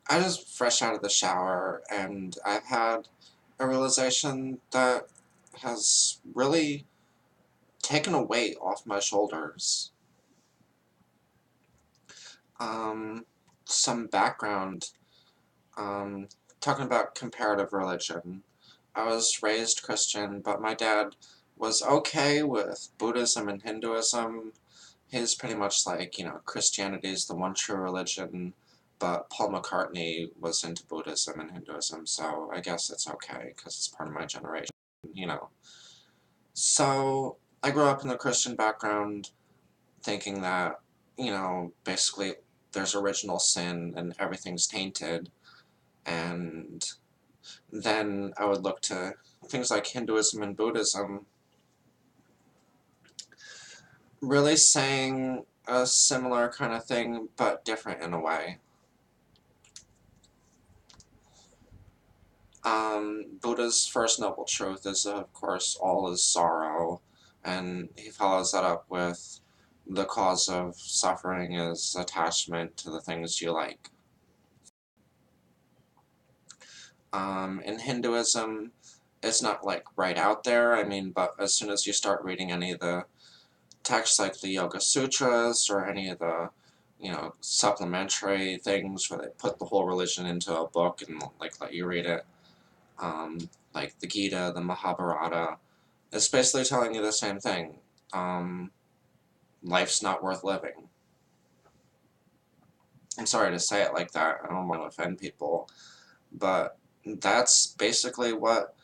I just fresh out of the shower, and I've had a realization that has really taken a weight off my shoulders. Um, some background, um, talking about comparative religion. I was raised Christian, but my dad was okay with Buddhism and Hinduism. He's pretty much like, Christianity is the one true religion, but Paul McCartney was into Buddhism and Hinduism, so I guess it's okay because it's part of my generation, you know. So I grew up in the Christian background thinking that, basically there's original sin and everything's tainted, and then I would look to things like Hinduism and Buddhism really saying a similar kind of thing, but different in a way. Buddha's first noble truth is, of course, all is sorrow, and he follows that up with the cause of suffering is attachment to the things you like. In Hinduism, it's not like right out there, but as soon as you start reading any of the texts like the Yoga Sutras or any of the, supplementary things where they put the whole religion into a book and like let you read it, like the Gita, the Mahabharata, it's basically telling you the same thing. Um, Life's not worth living. I'm sorry to say it like that. I don't want to offend people, but that's basically what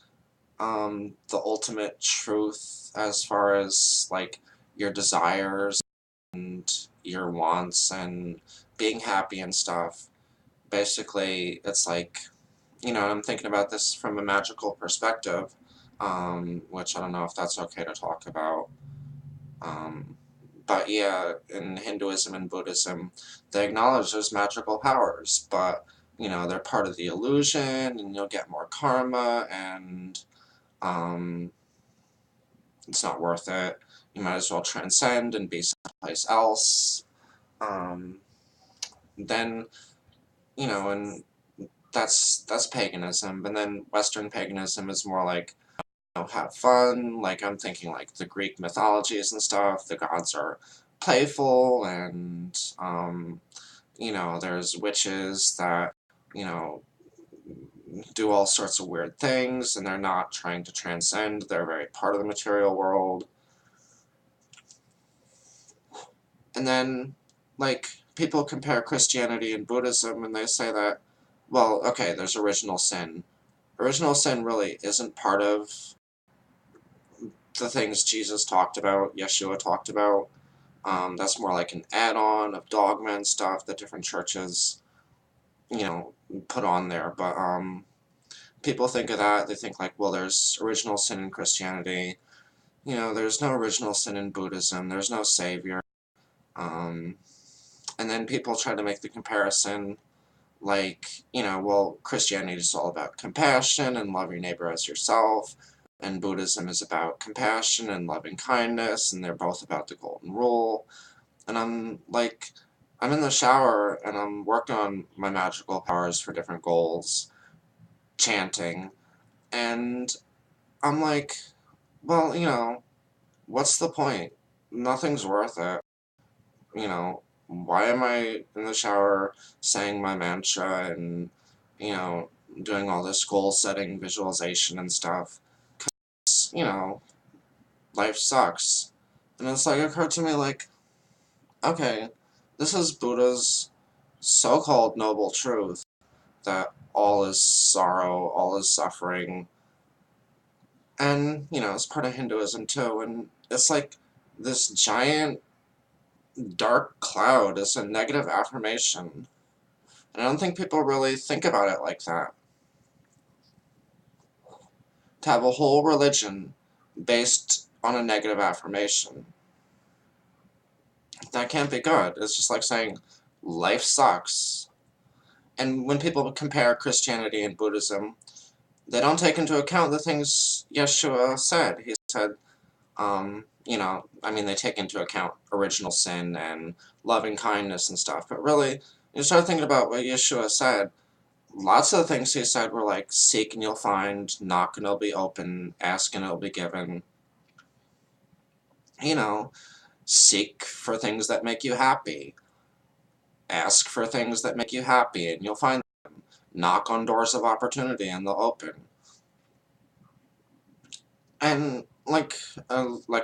the ultimate truth as far as like your desires and your wants and being happy and stuff. Basically, it's like, I'm thinking about this from a magical perspective, which I don't know if that's okay to talk about. Um, but yeah, in Hinduism and Buddhism, they acknowledge there's magical powers, but they're part of the illusion, and you'll get more karma, and um, it's not worth it. You might as well transcend and be someplace else. Um, then, and that's paganism, and then Western paganism is more like, have fun. Like I'm thinking like the Greek mythologies and stuff. The gods are playful, and there's witches that you know do all sorts of weird things, and they're not trying to transcend. They're very part of the material world. And then, like, people compare Christianity and Buddhism, and they say that, well, okay, there's original sin. Original sin really isn't part of the things Jesus talked about, Yeshua talked about. That's more like an add-on of dogma and stuff that different churches, you know, put on there. But people think of that. They think like, well, there's original sin in Christianity. There's no original sin in Buddhism. There's no savior. Um, and then people try to make the comparison like, well, Christianity is all about compassion and love your neighbor as yourself, and Buddhism is about compassion and loving kindness, and they're both about the golden rule. And I'm like, I'm in the shower and I'm working on my magical powers for different goals, chanting, and I'm like, well, what's the point? Nothing's worth it. Why am I in the shower saying my mantra and, you know, doing all this goal setting visualization and stuff? Because, life sucks. And it's like, occurred to me, like, okay, this is Buddha's so called noble truth that all is sorrow, all is suffering. And, it's part of Hinduism too. And it's like this giant dark cloud is a negative affirmation. And I don't think people really think about it like that. To have a whole religion based on a negative affirmation, that can't be good. It's just like saying, life sucks. And when people compare Christianity and Buddhism, they don't take into account the things Yeshua said. He said, they take into account original sin and loving kindness and stuff, but really, you start thinking about what Yeshua said. lots of the things he said were like, seek and you'll find, knock and it'll be open, ask and it'll be given. You know, seek for things that make you happy. Ask for things that make you happy and you'll find them. Knock on doors of opportunity and they'll open. And like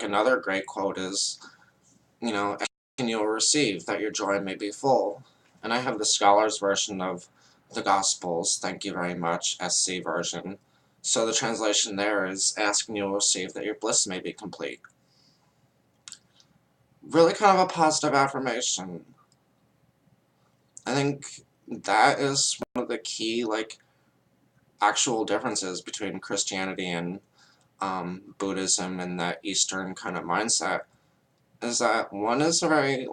another great quote is, ask and you'll receive, that your joy may be full. And I have the scholar's version of the Gospels, thank you very much, SC version. So the translation there is, ask and you'll receive, that your bliss may be complete. Really kind of a positive affirmation. I think that is one of the key, actual differences between Christianity and Buddhism and that Eastern kind of mindset, is that one is a very,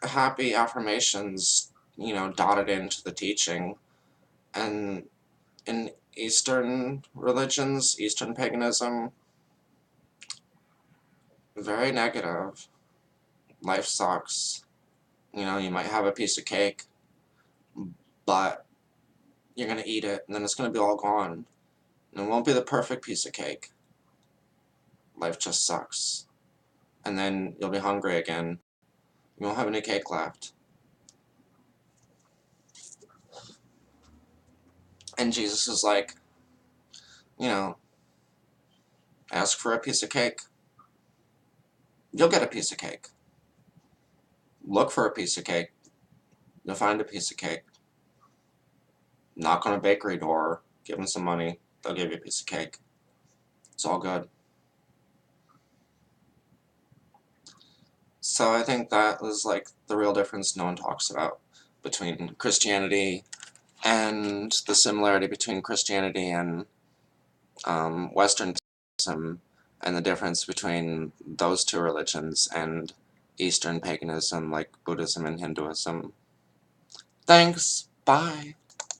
happy affirmations, dotted into the teaching, and in Eastern religions, Eastern paganism, very negative. Life sucks. You might have a piece of cake, but you're going to eat it, and then it's going to be all gone. And it won't be the perfect piece of cake. Life just sucks. And then you'll be hungry again. You won't have any cake left. And Jesus is like, you know, ask for a piece of cake. You'll get a piece of cake. Look for a piece of cake. You'll find a piece of cake. Knock on a bakery door. Give them some money. They'll give you a piece of cake. It's all good. So I think that is the real difference no one talks about between Christianity, and the similarity between Christianity and Western paganism, and the difference between those two religions and Eastern paganism like Buddhism and Hinduism. Thanks. Bye.